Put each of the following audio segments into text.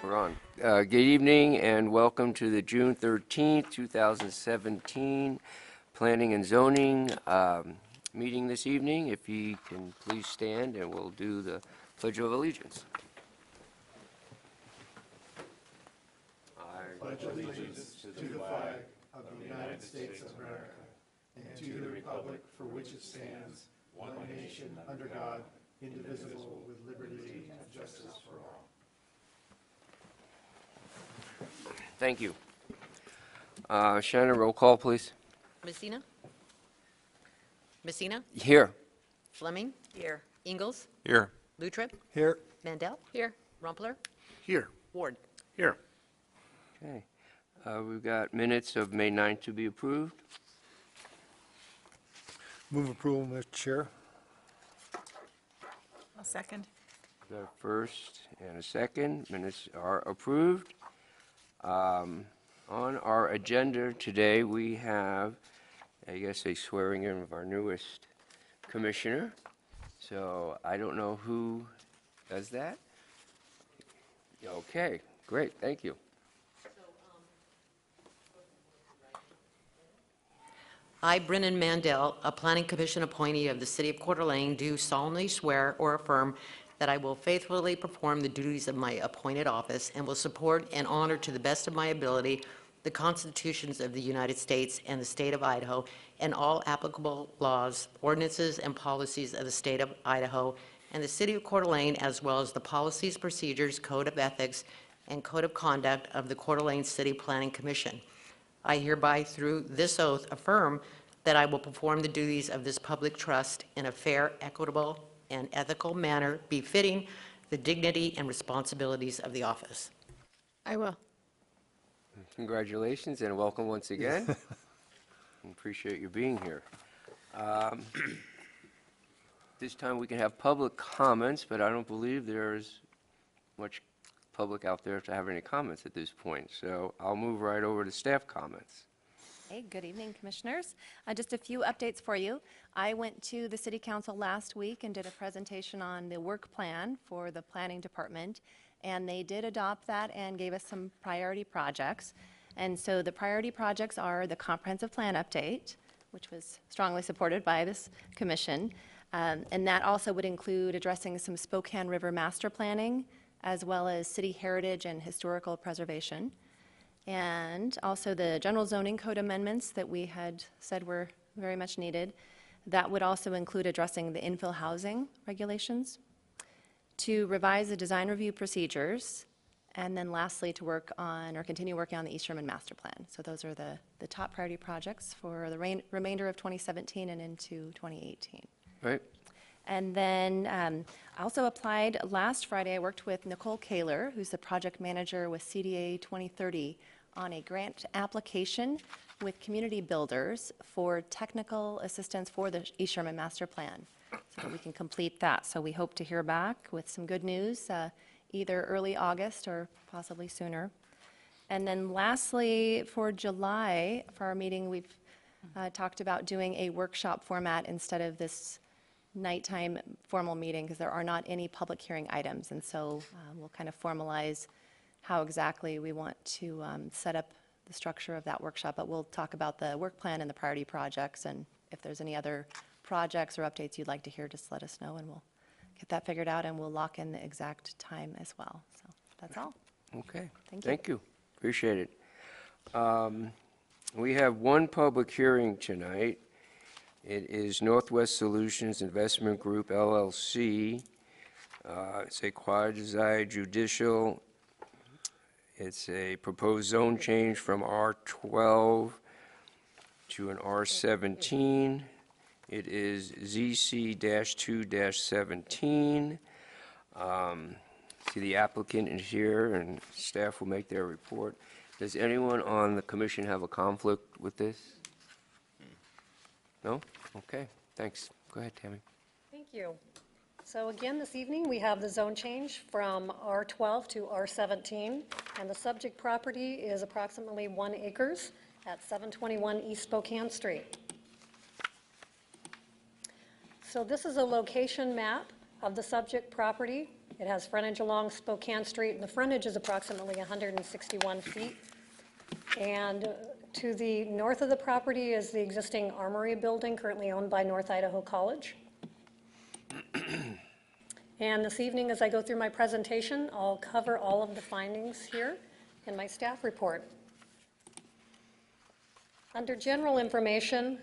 We're on. Good evening and welcome to the June 13th, 2017 Planning and Zoning meeting this evening. If you can please stand and we'll do the Pledge of Allegiance. I pledge allegiance to the flag of the United States of America and to the republic for which it stands, one nation under God, indivisible, with liberty and justice for all. Thank you. Shannon, roll call, please. Messina? Messina? Here. Fleming? Here. Ingalls? Here. Lutrip? Here. Mandel? Here. Rumpler? Here. Ward? Here. Okay. We've got minutes of May 9th to be approved. Move approval, Mr. Chair. I'll second. Got a first and a second. Minutes are approved. On our agenda today, we have, I guess, a swearing in of our newest commissioner. So I don't know who does that. Okay, great, thank you. I, Brennan Mandel, a Planning Commission appointee of the City of Coeur d'Alene, do solemnly swear or affirm that I will faithfully perform the duties of my appointed office and will support and honor to the best of my ability the constitutions of the United States and the state of Idaho and all applicable laws, ordinances, and policies of the state of Idaho and the City of Coeur d'Alene, as well as the policies, procedures, code of ethics, and code of conduct of the Coeur d'Alene City Planning Commission. I hereby, through this oath, affirm that I will perform the duties of this public trust in a fair, equitable, and ethical manner befitting the dignity and responsibilities of the office. I will. Congratulations and welcome once again. Appreciate you being here. This time we can have public comments, but I don't believe there's much public out there to have any comments at this point. So I'll move right over to staff comments. Hey, good evening, Commissioners. Just a few updates for you. I went to the City Council last week and did a presentation on the work plan for the Planning Department, and they did adopt that and gave us some priority projects. And so the priority projects are the comprehensive plan update, which was strongly supported by this commission, and that also would include addressing some Spokane River master planning, as well as city heritage and historical preservation. And also the general zoning code amendments that we had said were very much needed. That would also include addressing the infill housing regulations, to revise the design review procedures, and then lastly to work on or continue working on the East Sherman master plan. So those are the top priority projects for the remainder of 2017 and into 2018. Right. And then I also applied last Friday. I worked with Nicole Kaler, who's the project manager with CDA 2030, on a grant application with community builders for technical assistance for the East Sherman Master Plan, so that we can complete that. So we hope to hear back with some good news, either early August or possibly sooner. And then lastly, for July, for our meeting, we've talked about doing a workshop format instead of this nighttime formal meeting, because there are not any public hearing items, and so we'll kind of formalize how exactly we want to set up the structure of that workshop. But we'll talk about the work plan and the priority projects, and if there's any other projects or updates you'd like to hear, just let us know and we'll get that figured out, and we'll lock in the exact time as well. So that's all. Okay. Thank you. Appreciate it. We have one public hearing tonight. It is Northwest Solutions Investment Group, LLC. It's a quasi judicial. It's a proposed zone change from R12 to an R17. It is ZC-2-17. See, the applicant is here, and staff will make their report. Does anyone on the commission have a conflict with this? No? Okay, thanks. Go ahead, Tammy. Thank you. So again, this evening, we have the zone change from R12 to R17, and the subject property is approximately 1 acre at 721 East Spokane Street. So this is a location map of the subject property. It has frontage along Spokane Street, and the frontage is approximately 161 feet. And to the north of the property is the existing Armory building, currently owned by North Idaho College. And this evening, as I go through my presentation, I'll cover all of the findings here in my staff report. Under general information,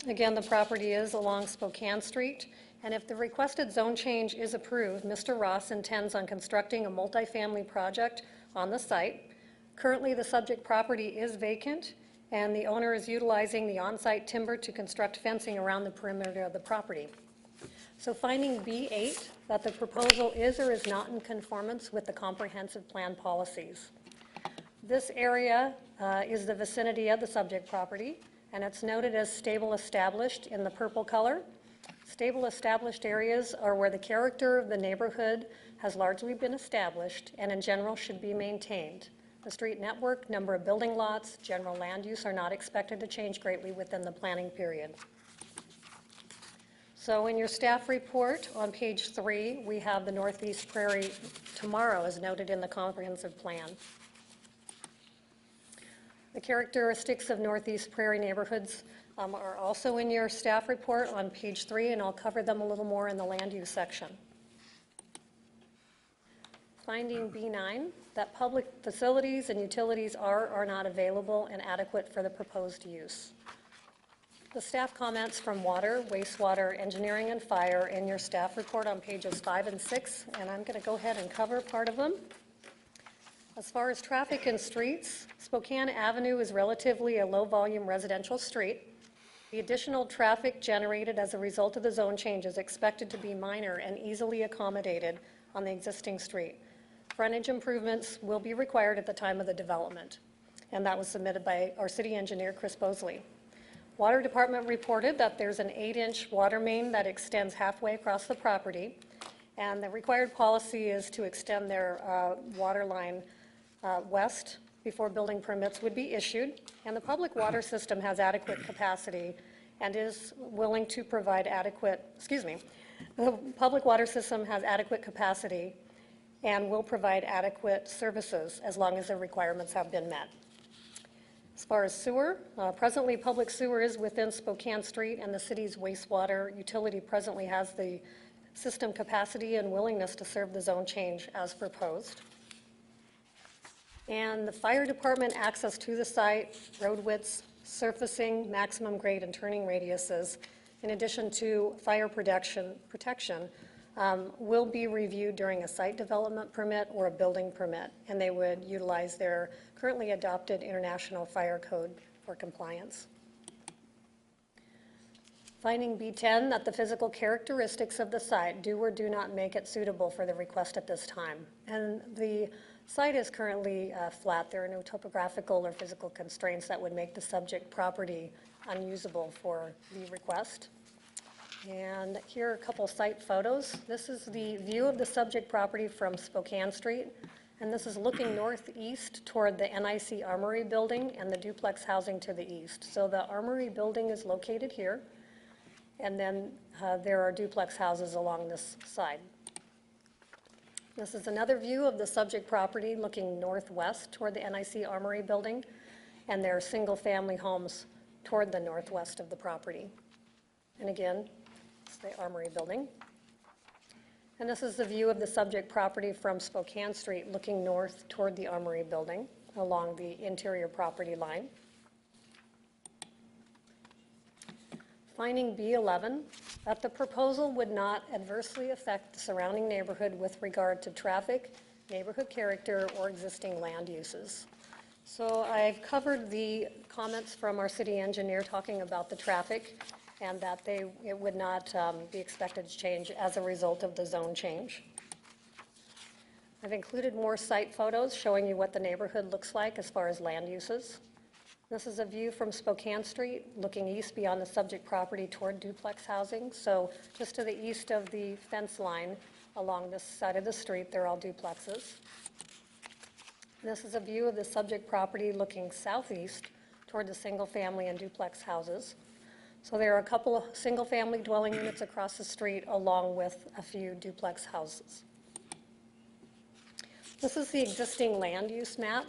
again, the property is along Spokane Street, and if the requested zone change is approved, Mr. Ross intends on constructing a multifamily project on the site. Currently, the subject property is vacant, and the owner is utilizing the on-site timber to construct fencing around the perimeter of the property. So finding B8, that the proposal is or is not in conformance with the comprehensive plan policies. This area is the vicinity of the subject property, and it's noted as stable established in the purple color. Stable established areas are where the character of the neighborhood has largely been established and in general should be maintained. The street network, number of building lots, general land use are not expected to change greatly within the planning period. So in your staff report on page 3, we have the Northeast Prairie tomorrow as noted in the comprehensive plan. The characteristics of Northeast Prairie neighborhoods are also in your staff report on page 3, and I'll cover them a little more in the land use section. Finding B9, that public facilities and utilities are or not available and adequate for the proposed use. The staff comments from water, wastewater, engineering, and fire in your staff report on pages 5 and 6, and I'm going to go ahead and cover part of them. As far as traffic and streets, Spokane Avenue is relatively a low-volume residential street. The additional traffic generated as a result of the zone change is expected to be minor and easily accommodated on the existing street. Frontage improvements will be required at the time of the development, and that was submitted by our city engineer, Chris Bosley. Water Department reported that there's an 8-inch water main that extends halfway across the property, and the required policy is to extend their water line west before building permits would be issued. And the public water system has adequate capacity and is willing to provide the public water system has adequate capacity and will provide adequate services as long as the requirements have been met. As far as sewer, presently public sewer is within Spokane Street, and the city's wastewater utility presently has the system capacity and willingness to serve the zone change as proposed. And the fire department access to the site, road widths, surfacing, maximum grade, and turning radiuses, in addition to fire protection, will be reviewed during a site development permit or a building permit, and they would utilize their currently adopted International Fire Code for compliance. Finding B10, that the physical characteristics of the site do or do not make it suitable for the request at this time. And the site is currently flat. There are no topographical or physical constraints that would make the subject property unusable for the request. And here are a couple site photos. This is the view of the subject property from Spokane Street, and this is looking northeast toward the NIC Armory building and the duplex housing to the east. So the Armory building is located here, and then there are duplex houses along this side. This is another view of the subject property looking northwest toward the NIC Armory building, and there are single-family homes toward the northwest of the property. And again, it's the Armory building. And this is the view of the subject property from Spokane Street looking north toward the Armory building along the interior property line. Finding B11, that the proposal would not adversely affect the surrounding neighborhood with regard to traffic, neighborhood character, or existing land uses. So I've covered the comments from our city engineer talking about the traffic and that it would not be expected to change as a result of the zone change. I've included more site photos showing you what the neighborhood looks like as far as land uses. This is a view from Spokane Street, looking east beyond the subject property toward duplex housing. So just to the east of the fence line along this side of the street, they're all duplexes. This is a view of the subject property looking southeast toward the single family and duplex houses. So there are a couple of single family dwelling units across the street along with a few duplex houses. This is the existing land use map,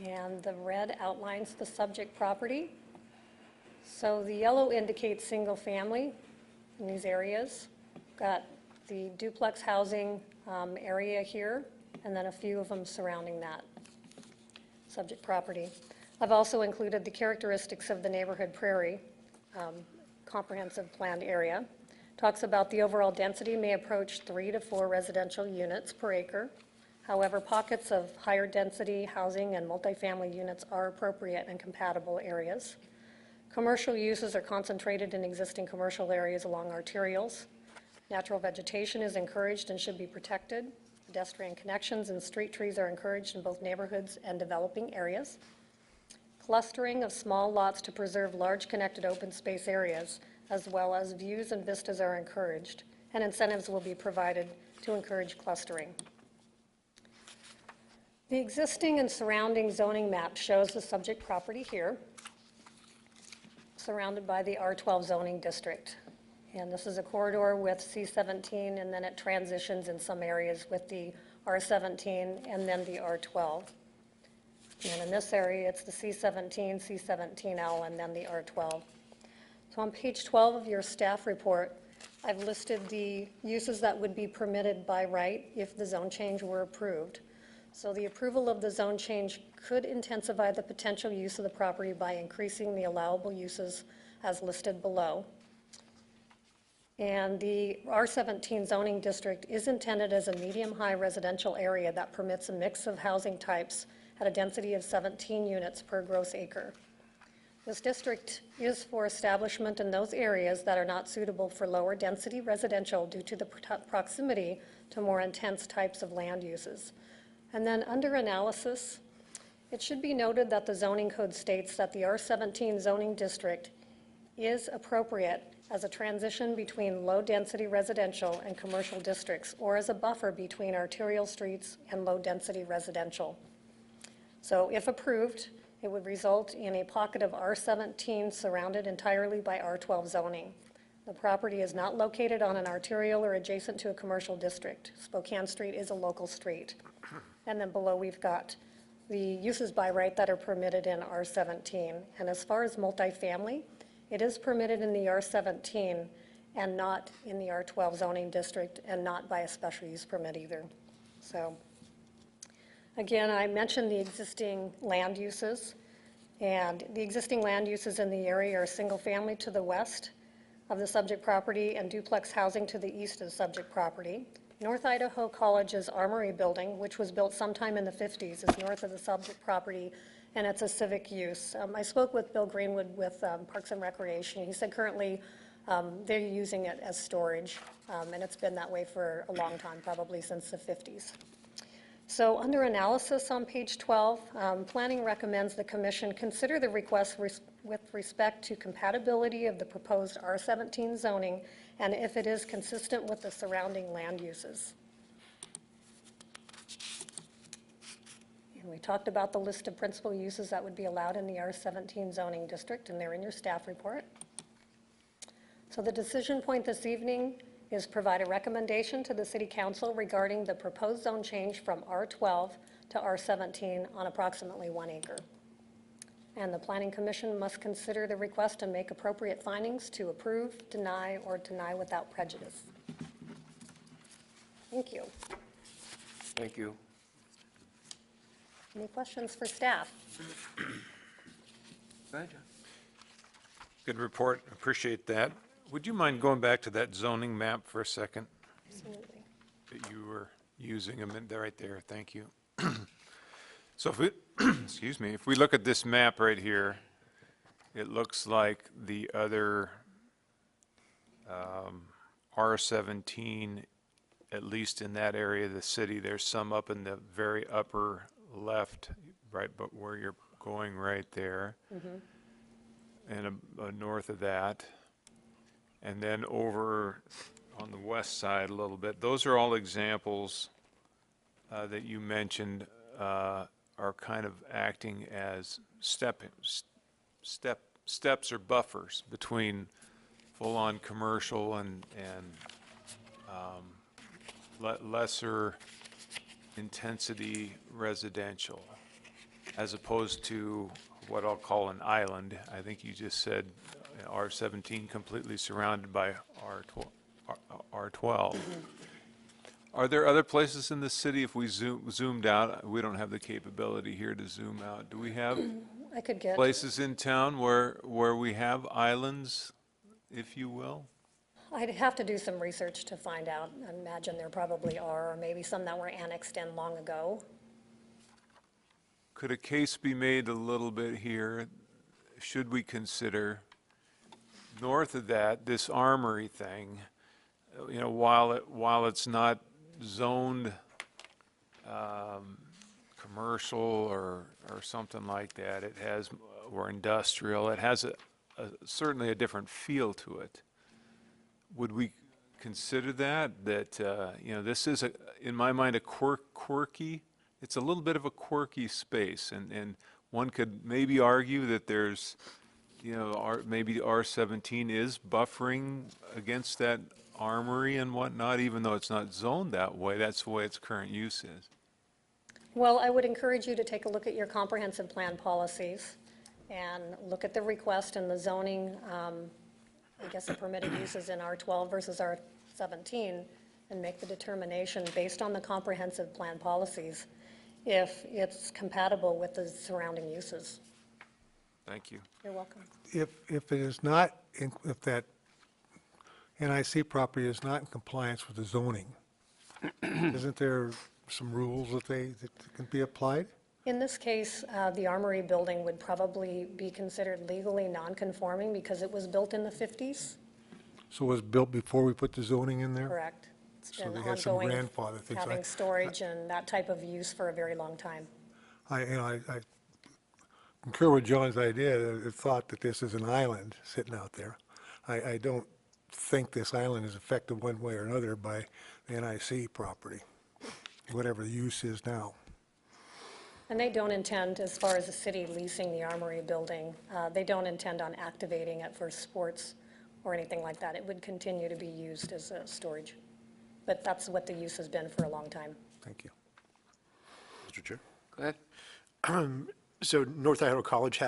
and the red outlines the subject property. So the yellow indicates single family in these areas. Got the duplex housing area here, and then a few of them surrounding that subject property. I've also included the characteristics of the neighborhood prairie comprehensive planned area. Talks about the overall density may approach 3 to 4 residential units per acre. However, pockets of higher density housing and multifamily units are appropriate in compatible areas. Commercial uses are concentrated in existing commercial areas along arterials. Natural vegetation is encouraged and should be protected. Pedestrian connections and street trees are encouraged in both neighborhoods and developing areas. Clustering of small lots to preserve large connected open space areas, as well as views and vistas, are encouraged, and incentives will be provided to encourage clustering. The existing and surrounding zoning map shows the subject property here, surrounded by the R12 zoning district. And this is a corridor with C17, and then it transitions in some areas with the R17 and then the R12. And in this area, it's the C17, C17L, and then the R12. So on page 12 of your staff report, I've listed the uses that would be permitted by right if the zone change were approved. So the approval of the zone change could intensify the potential use of the property by increasing the allowable uses as listed below. And the R17 zoning district is intended as a medium-high residential area that permits a mix of housing types at a density of 17 units per gross acre. This district is for establishment in those areas that are not suitable for lower density residential due to the proximity to more intense types of land uses. And then under analysis, it should be noted that the zoning code states that the R17 zoning district is appropriate as a transition between low-density residential and commercial districts, or as a buffer between arterial streets and low-density residential. So if approved, it would result in a pocket of R17 surrounded entirely by R12 zoning. The property is not located on an arterial or adjacent to a commercial district. Spokane Street is a local street. And then below we've got the uses by right that are permitted in R17. And as far as multifamily, it is permitted in the R17 and not in the R12 zoning district, and not by a special use permit either. So again, I mentioned the existing land uses, and the existing land uses in the area are single family to the west of the subject property and duplex housing to the east of the subject property. North Idaho College's Armory building, which was built sometime in the 50s, is north of the subject property, and it's a civic use. I spoke with Bill Greenwood with Parks and Recreation. He said currently they're using it as storage, and it's been that way for a long time, probably since the 50s. So under analysis on page 12, planning recommends the commission consider the request with respect to compatibility of the proposed R17 zoning and if it is consistent with the surrounding land uses. And we talked about the list of principal uses that would be allowed in the R17 zoning district, and they're in your staff report. So the decision point this evening is provide a recommendation to the City Council regarding the proposed zone change from R12 to R17 on approximately 1 acre. And the Planning Commission must consider the request and make appropriate findings to approve, deny, or deny without prejudice. Thank you. Thank you. Any questions for staff? Go ahead, John. Good report, appreciate that. Would you mind going back to that zoning map for a second Absolutely. that you were using a minute there, right there, thank you. So if we, excuse me, if we look at this map right here, it looks like the other R17, at least in that area of the city, there's some up in the very upper left, right, but where you're going right there, and north of that. And then over on the west side a little bit, those are all examples that you mentioned are kind of acting as steps or buffers between full-on commercial and lesser intensity residential, as opposed to what I'll call an island. I think you just said R17 completely surrounded by R12. Are there other places in the city, if we zoomed out, we don't have the capability here to zoom out, do we have I could get, places in town where we have islands, if you will? I'd have to do some research to find out. I imagine there probably are, or maybe some that were annexed in long ago. Could a case be made a little bit here? Should we consider north of that, this armory thing, you know, while it's not zoned commercial or something like that, it has, or industrial, it has certainly a different feel to it. Would we consider that, you know, this is, in my mind, a quirky, it's a little bit of a quirky space, and one could maybe argue that there's, you know, maybe R17 is buffering against that armory and whatnot, even though it's not zoned that way. That's the way its current use is. Well, I would encourage you to take a look at your comprehensive plan policies and look at the request and the zoning, I guess the permitted uses in R12 versus R17, and make the determination based on the comprehensive plan policies if it's compatible with the surrounding uses. Thank you. You're welcome. If it is not, if that NIC property is not in compliance with the zoning, isn't there some rules that can be applied? In this case, the Armory building would probably be considered legally non-conforming because it was built in the 50s, So it was built before we put the zoning in there? correct? It's So been they had some ongoing, grandfather things. having storage and that type of use for a very long time. I concur with John's idea, the thought that this is an island sitting out there. I don't think this island is affected one way or another by the NIC property, whatever the use is now. And they don't intend, as far as the city leasing the Armory building, they don't intend on activating it for sports or anything like that. It would continue to be used as a storage. But that's what the use has been for a long time. Thank you. Mr. Chair. Go ahead. So North Idaho College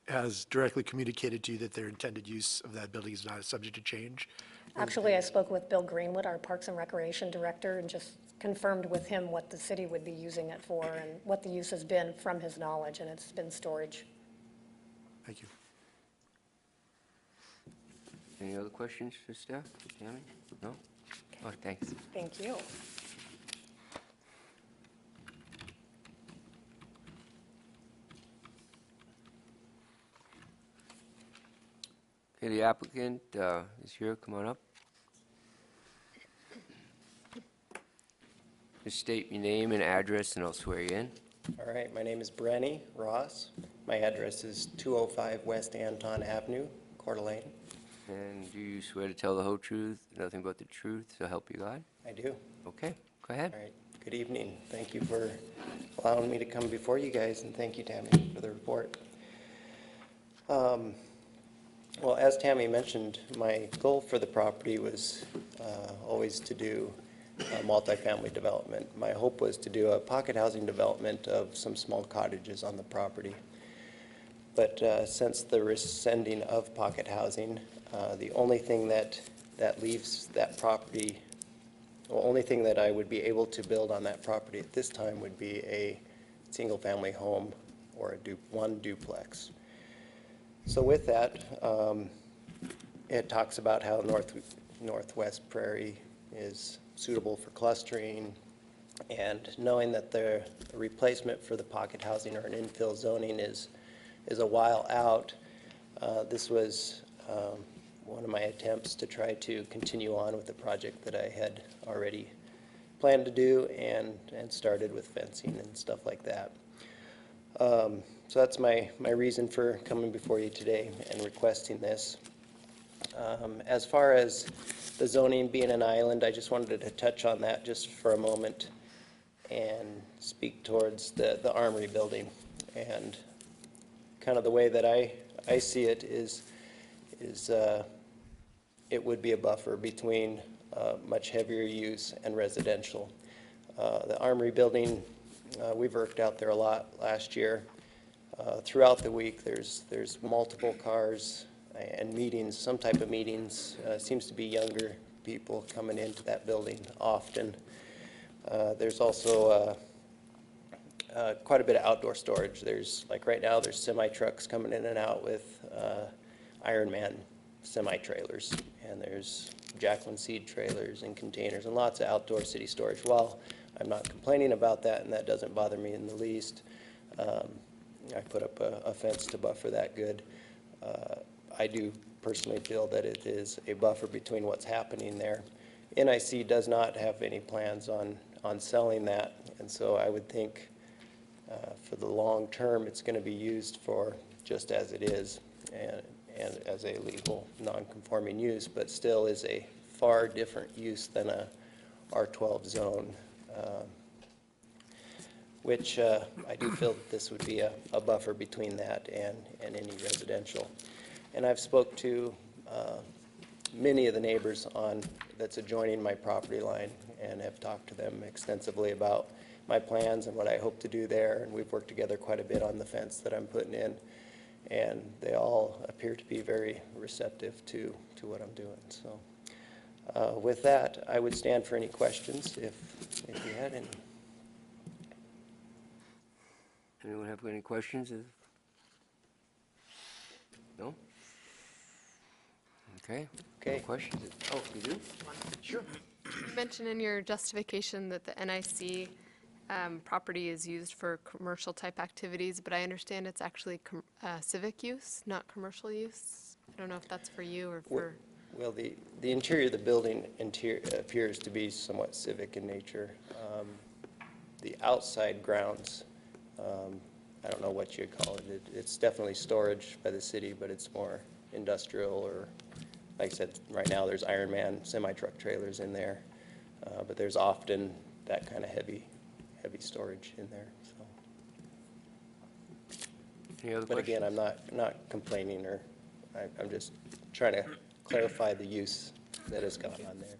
has directly communicated to you that their intended use of that building is not subject to change? Actually, I spoke with Bill Greenwood, our Parks and Recreation Director, and just confirmed with him what the city would be using it for and what the use has been from his knowledge, and it's been storage. Thank you. Any other questions for staff? Tammy? No? Oh, thanks. Thank you. Okay, the applicant is here. Come on up. Just state your name and address, and I'll swear you in. All right, my name is Brenny Ross. My address is 205 West Anton Avenue, Coeur d'Alene. And do you swear to tell the whole truth, nothing but the truth, so help you God? I do. Okay, go ahead. All right, good evening. Thank you for allowing me to come before you guys, and thank you, Tammy, for the report. Well, as Tammy mentioned, my goal for the property was always to do multifamily development. My hope was to do a pocket housing development of some small cottages on the property. But since the rescinding of pocket housing, the only thing that leaves that property, the only thing that I would be able to build on that property at this time would be a single-family home or one duplex. So with that, it talks about how Northwest Prairie is suitable for clustering, and knowing that the replacement for the pocket housing or an infill zoning is a while out, this was one of my attempts to try to continue on with the project that I had already planned to do and started with fencing and stuff like that. So that's my reason for coming before you today and requesting this. As far as the zoning being an island, I just wanted to touch on that just for a moment and speak towards the Armory building. And kind of the way that I see it is it would be a buffer between much heavier use and residential. The Armory building, we've worked out there a lot last year. Throughout the week, there's multiple cars and meetings, some type of meetings. Seems to be younger people coming into that building often. There's also quite a bit of outdoor storage. There's, like right now, there's semi-trucks coming in and out with Ironman semi-trailers, and there's Jacqueline seed trailers and containers and lots of outdoor city storage. While I'm not complaining about that, and that doesn't bother me in the least, I put up a fence to buffer that good. I do personally feel that it is a buffer between what's happening there. NIC does not have any plans on selling that, and so I would think for the long term it's going to be used for just as it is, and as a legal non-conforming use, but still is a far different use than a R12 zone, which I do feel that this would be a buffer between that and any residential. And I've spoke to many of the neighbors that's adjoining my property line and have talked to them extensively about my plans and what I hope to do there, and we've worked together quite a bit on the fence that I'm putting in, and they all appear to be very receptive to what I'm doing. So with that, I would stand for any questions if you had any. Anyone have any questions? No? Okay. Okay. No questions? Oh, you do? Sure. You mentioned in your justification that the NIC property is used for commercial type activities, but I understand it's actually civic use, not commercial use. I don't know if that's for you or for... Well, the interior of the building appears to be somewhat civic in nature. The outside grounds, I don't know what you'd call it. It's definitely storage by the city, but it's more industrial, or like I said, right now there's Ironman semi-truck trailers in there, but there's often that kind of heavy storage in there. So. Any other But questions? again, I'm not complaining, or I'm just trying to clarify the use that has gone on there.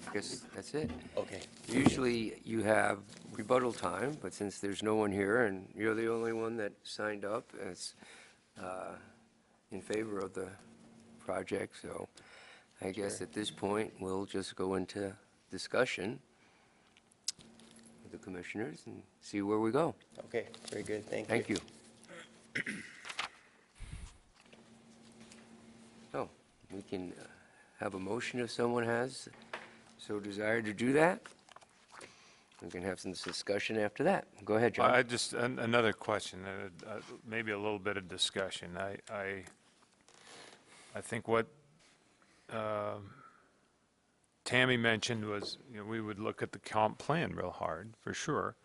I guess that's it. Okay. Usually you have rebuttal time, but since there's no one here and you're the only one that signed up as in favor of the project, so I guess at this point we'll just go into discussion with the commissioners and see where we go. Okay, very good. Thank you. Thank you. So we can have a motion if someone has so desired to do that. We can have some discussion after that. Go ahead, John. I just, another question, maybe a little bit of discussion. I think what Tammy mentioned was, we would look at the comp plan real hard, for sure.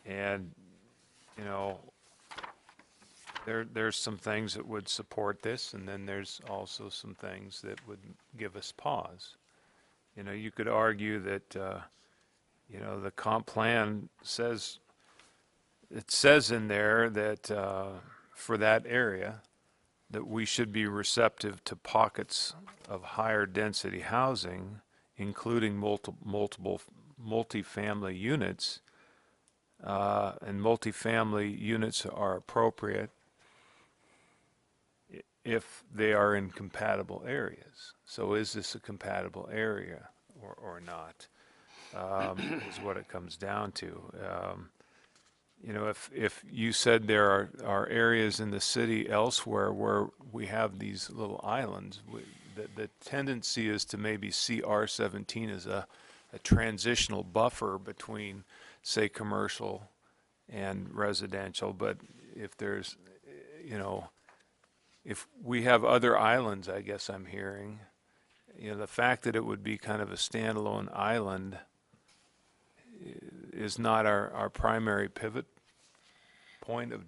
And, there's some things that would support this, and then there's also some things that would give us pause. You could argue that, the comp plan says in there that for that area, that we should be receptive to pockets of higher density housing, including multifamily units, and multifamily units are appropriate if they are in compatible areas. So is this a compatible area or not, is what it comes down to. If you said there are areas in the city elsewhere where we have these little islands, the tendency is to maybe see R17 as a transitional buffer between, say, commercial and residential. But if there's, if we have other islands, I guess I'm hearing, the fact that it would be kind of a standalone island is not our primary pivot point of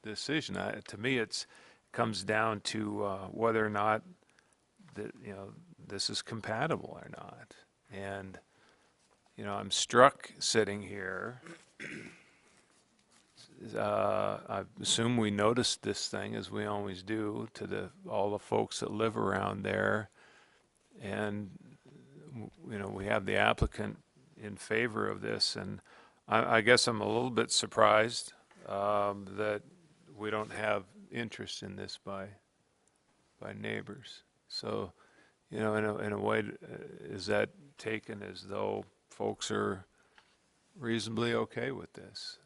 decision. To me, it comes down to whether or not this is compatible or not. And I'm struck sitting here. I assume we noticed this thing, as we always do, to all the folks that live around there, and we have the applicant in favor of this, and I guess I'm a little bit surprised that we don't have interest in this by neighbors. So, in a way, is that taken as though folks are reasonably okay with this?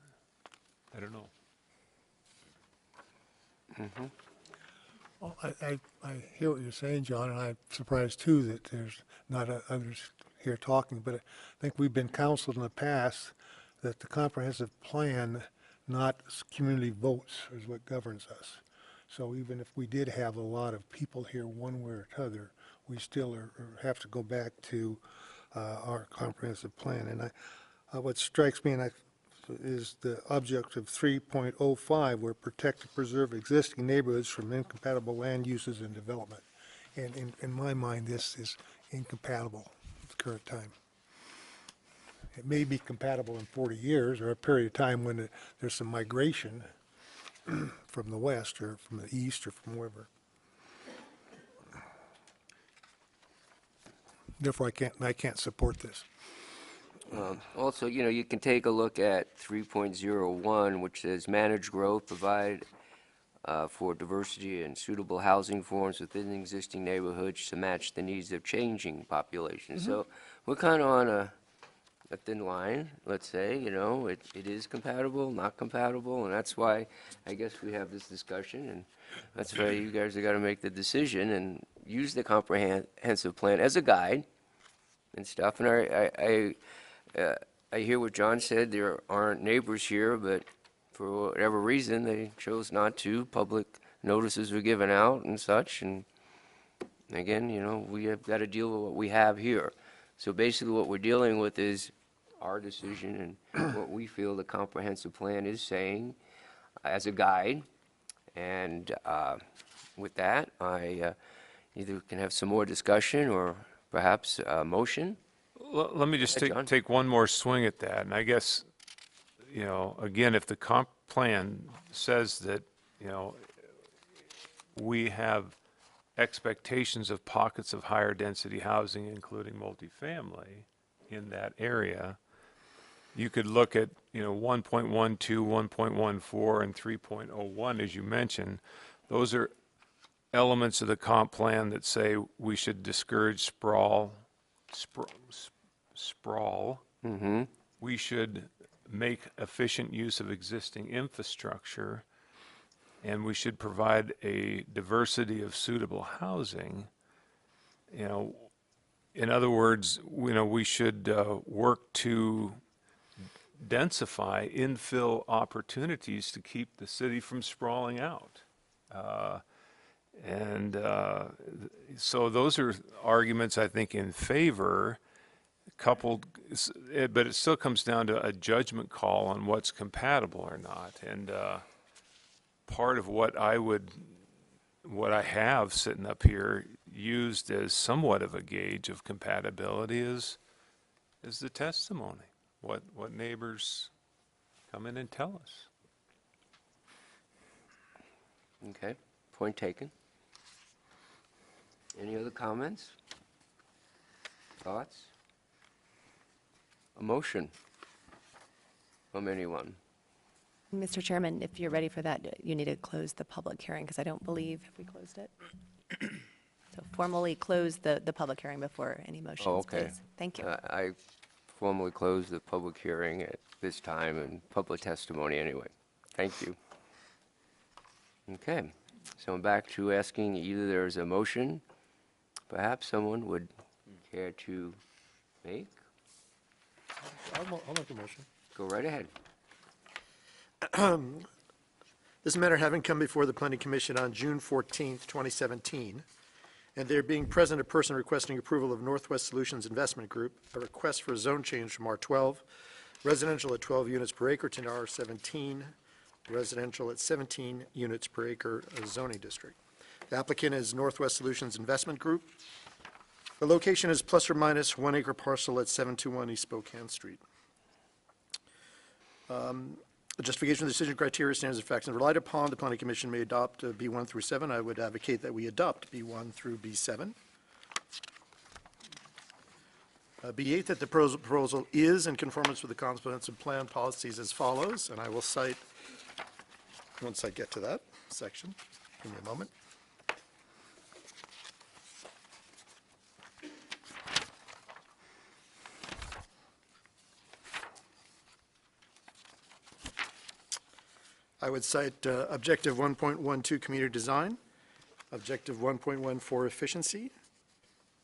I don't know. Well, I hear what you're saying, John, and I'm surprised too that there's not others here talking, but I think we've been counseled in the past that the comprehensive plan, not community votes, is what governs us. So even if we did have a lot of people here one way or t'other, we still have to go back to our comprehensive plan. And what strikes me is the objective 3.05, where protect and preserve existing neighborhoods from incompatible land uses and development. And in my mind, this is incompatible at the current time. It may be compatible in 40 years or a period of time when there's some migration from the west or from the east or from wherever. Therefore, I can't support this. Also, you can take a look at 3.01, which says manage growth, provide for diversity and suitable housing forms within existing neighborhoods to match the needs of changing populations. So we're kind of on a thin line, let's say, it is compatible, not compatible, and that's why I guess we have this discussion, and that's why you guys have got to make the decision and use the comprehensive plan as a guide and stuff. And I hear what John said, there aren't neighbors here, but for whatever reason, they chose not to. Public notices were given out and such, and again, we have got to deal with what we have here. So basically what we're dealing with is our decision and what we feel the comprehensive plan is saying as a guide. And with that, I either can have some more discussion or perhaps a motion. Let me just John. take one more swing at that. And I guess, again, if the comp plan says that, we have expectations of pockets of higher density housing, including multifamily in that area, you could look at, 1.12, 1.14, and 3.01, as you mentioned. Those are elements of the comp plan that say we should discourage sprawl. We should make efficient use of existing infrastructure, and we should provide a diversity of suitable housing. In other words, we should work to densify, infill opportunities to keep the city from sprawling out. So those are arguments, I think, in favor, coupled, but it still comes down to a judgment call on what's compatible or not. And part of what I have sitting up here used as somewhat of a gauge of compatibility is the testimony, what neighbors come in and tell us. Okay, point taken. Any other comments? Thoughts? A motion from anyone? Mr. Chairman, if you're ready for that, you need to close the public hearing, because I don't believe, have we closed it? So formally close the public hearing before any motions, okay. please. Thank you. I formally close the public hearing at this time and public testimony anyway. Thank you. Okay, so I'm back to asking either there's a motion, perhaps someone would care to make? I'll make a motion. Go right ahead. This matter having come before the Planning Commission on June 14th, 2017, and there being present a person requesting approval of Northwest Solutions Investment Group, a request for a zone change from R12, residential at 12 units per acre, to R17, residential at 17 units per acre zoning district. The applicant is Northwest Solutions Investment Group. The location is plus or minus 1 acre parcel at 721 East Spokane Street. The justification of the decision criteria, standards, and facts, and relied upon, the Planning Commission may adopt B1 through 7. I would advocate that we adopt B1 through B7. B8, that the proposal is in conformance with the comprehensive plan policies as follows, and I will cite, once I get to that section, give me a moment. I would cite Objective 1.12, Community Design, Objective 1.14, Efficiency,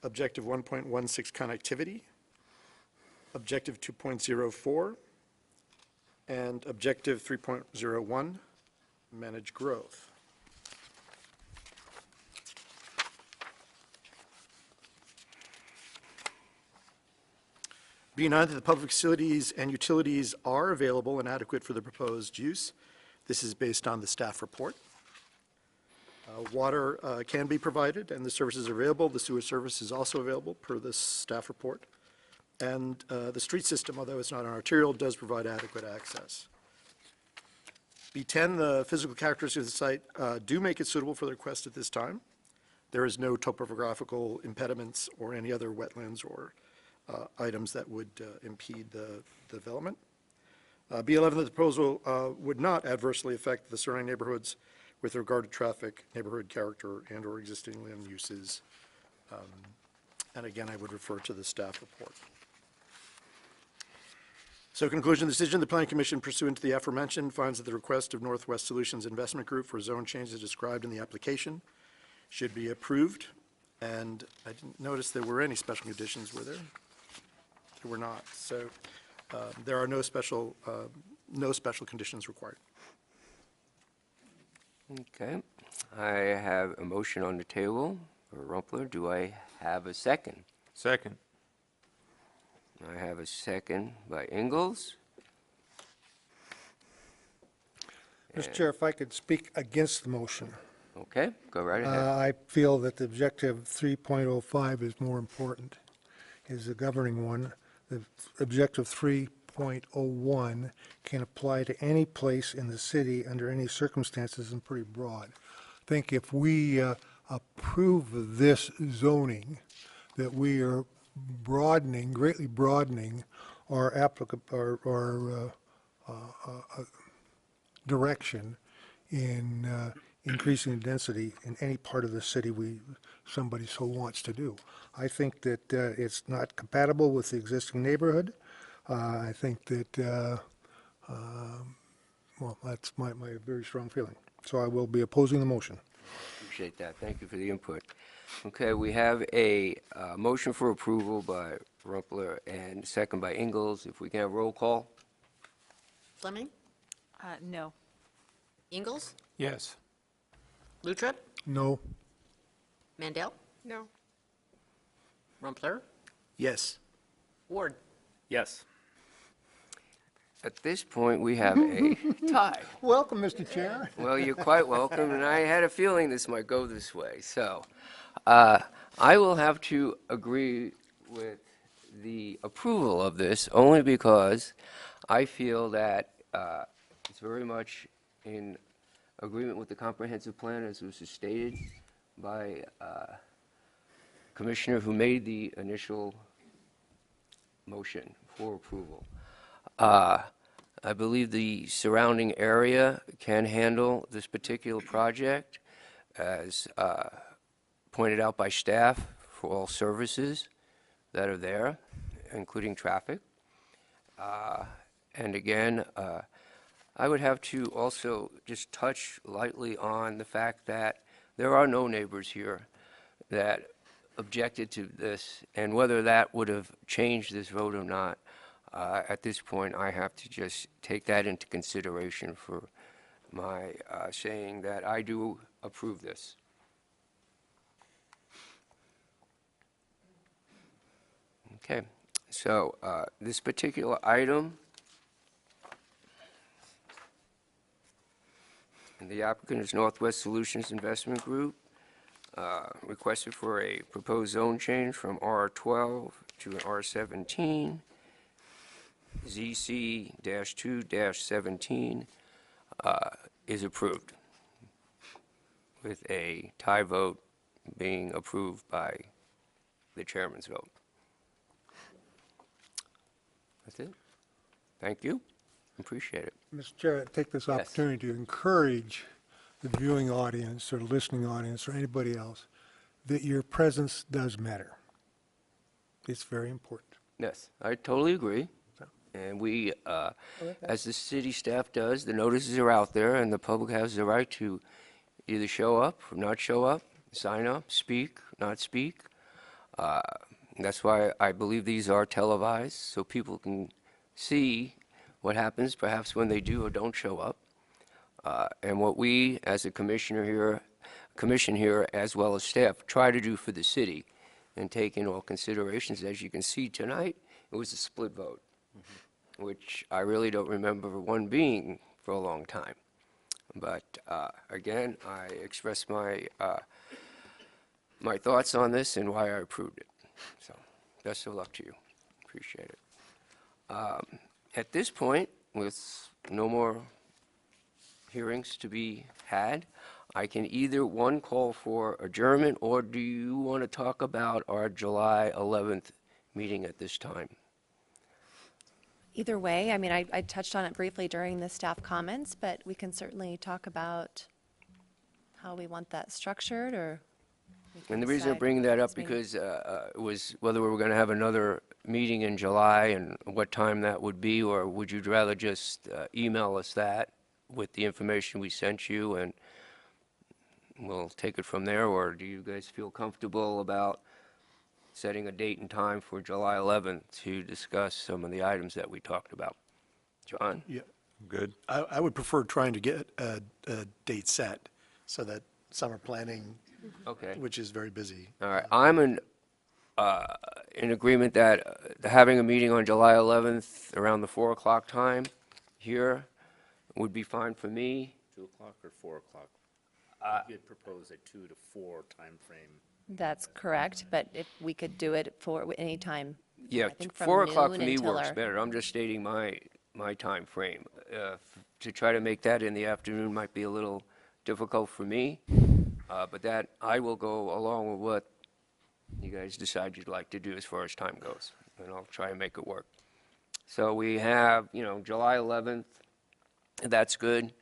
Objective 1.16, Connectivity, Objective 2.04, and Objective 3.01, Manage Growth. B9, that the public facilities and utilities are available and adequate for the proposed use. This is based on the staff report. Water can be provided and the services are available. The sewer service is also available per the staff report. And the street system, although it's not an arterial, does provide adequate access. B10, the physical characteristics of the site do make it suitable for the request at this time. There is no topographical impediments or any other wetlands or items that would impede the development. B11, the proposal would not adversely affect the surrounding neighborhoods with regard to traffic, neighborhood character, and/or existing land uses. And again, I would refer to the staff report. So conclusion decision, the Planning Commission pursuant to the aforementioned finds that the request of Northwest Solutions Investment Group for zone changes described in the application should be approved. And I didn't notice there were any special conditions, were there? There were not. So there are no special conditions required. Okay. I have a motion on the table for Rumpler. Do I have a second? Second. I have a second by Ingalls. Mr. Chair, if I could speak against the motion. Okay, go right ahead. I feel that the objective 3.05 is more important, is the governing one. The objective 3.01 can apply to any place in the city under any circumstances and pretty broad. I think if we approve this zoning, that we are greatly broadening our direction in increasing the density in any part of the city somebody so wants to do. I think that it's not compatible with the existing neighborhood. I think that, well, that's my very strong feeling. So I will be opposing the motion. Appreciate that. Thank you for the input. Okay, we have a motion for approval by Rumpler and second by Ingalls. If we can have roll call. Fleming? No. Ingalls? Yes. Lutrip? No. Mandel? No. Rumpler? Yes. Ward? Yes. At this point, we have a tie. Welcome, Mr. Chair. Well, you're quite welcome, and I had a feeling this might go this way. So I will have to agree with the approval of this only because I feel that it's very much in agreement with the comprehensive plan as was stated by Commissioner who made the initial motion for approval. I believe the surrounding area can handle this particular project as pointed out by staff for all services that are there, including traffic. And again, I would have to also just touch lightly on the fact that there are no neighbors here that objected to this, and whether that would have changed this vote or not, at this point, I have to just take that into consideration for my saying that I do approve this. Okay, so this particular item, and the applicant is Northwest Solutions Investment Group, requested for a proposed zone change from R12 to an R17, ZC-2-17 is approved, with a tie vote being approved by the chairman's vote. That's it. Thank you. Appreciate it. Mr. Chair, I take this Yes. opportunity to encourage the viewing audience or listening audience or anybody else that your presence does matter. It's very important. Yes, I totally agree. And we, as the city staff does, the notices are out there, and the public has the right to either show up or not show up, sign up, speak, not speak. That's why I believe these are televised, so people can see what happens perhaps when they do or don't show up. And what we, as a commission here, as well as staff, try to do for the city and take in all considerations. As you can see tonight, it was a split vote, which I really don't remember one being for a long time. But again, I expressed my my thoughts on this and why I approved it. So, best of luck to you. Appreciate it. At this point, with no more hearings to be had, I can either, one, call for adjournment, or do you want to talk about our July 11th meeting at this time? Either way, I mean, I touched on it briefly during the staff comments, but we can certainly talk about how we want that structured, or we can And the reason I'm decide bringing that up this meeting. because it was whether we were going to have another meeting in July and what time that would be, or would you rather just email us that with the information we sent you and we'll take it from there, or do you guys feel comfortable about setting a date and time for July 11th to discuss some of the items that we talked about? John? Yeah, Good? I would prefer trying to get a date set so that summer planning, Okay. which is very busy. All right, I'm in agreement that having a meeting on July 11th around the 4 o'clock time here would be fine for me. 2 o'clock or 4 o'clock? You had proposed a 2 to 4 timeframe. That's correct, but if we could do it for any time. Yeah, I think from 4 o'clock for noon me until works our- better. I'm just stating my time frame. To try to make that in the afternoon might be a little difficult for me, but that, I will go along with what you guys decide you'd like to do as far as time goes, and I'll try and make it work. So we have, July 11th, that's good.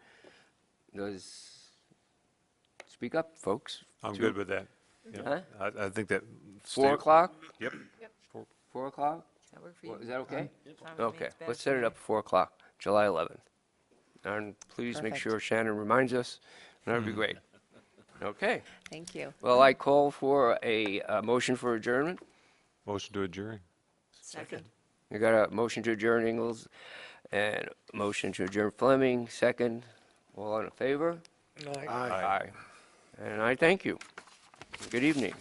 Speak up, folks. I'm good with that. Yep. Huh? I think that. 4 o'clock? Yep. 4 o'clock? Does that work for you? Is that okay? Fine with me, Okay, it's better let's for set it me. up for 4 o'clock, July 11th. And please make Perfect. sure Shannon reminds us, that would be great. Okay, Thank you. well, I call for a motion for adjournment. Motion to adjourn. Second. We got a motion to adjourn Ingalls and a motion to adjourn Fleming, second. All in favor? Aye. And I thank you. Good evening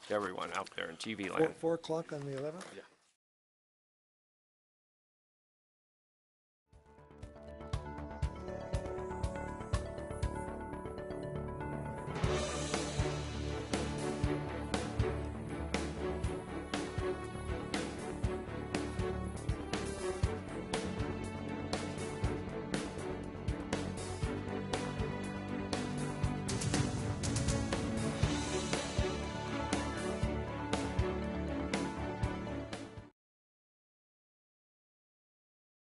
to everyone out there in TV land. 4 o'clock on the 11th?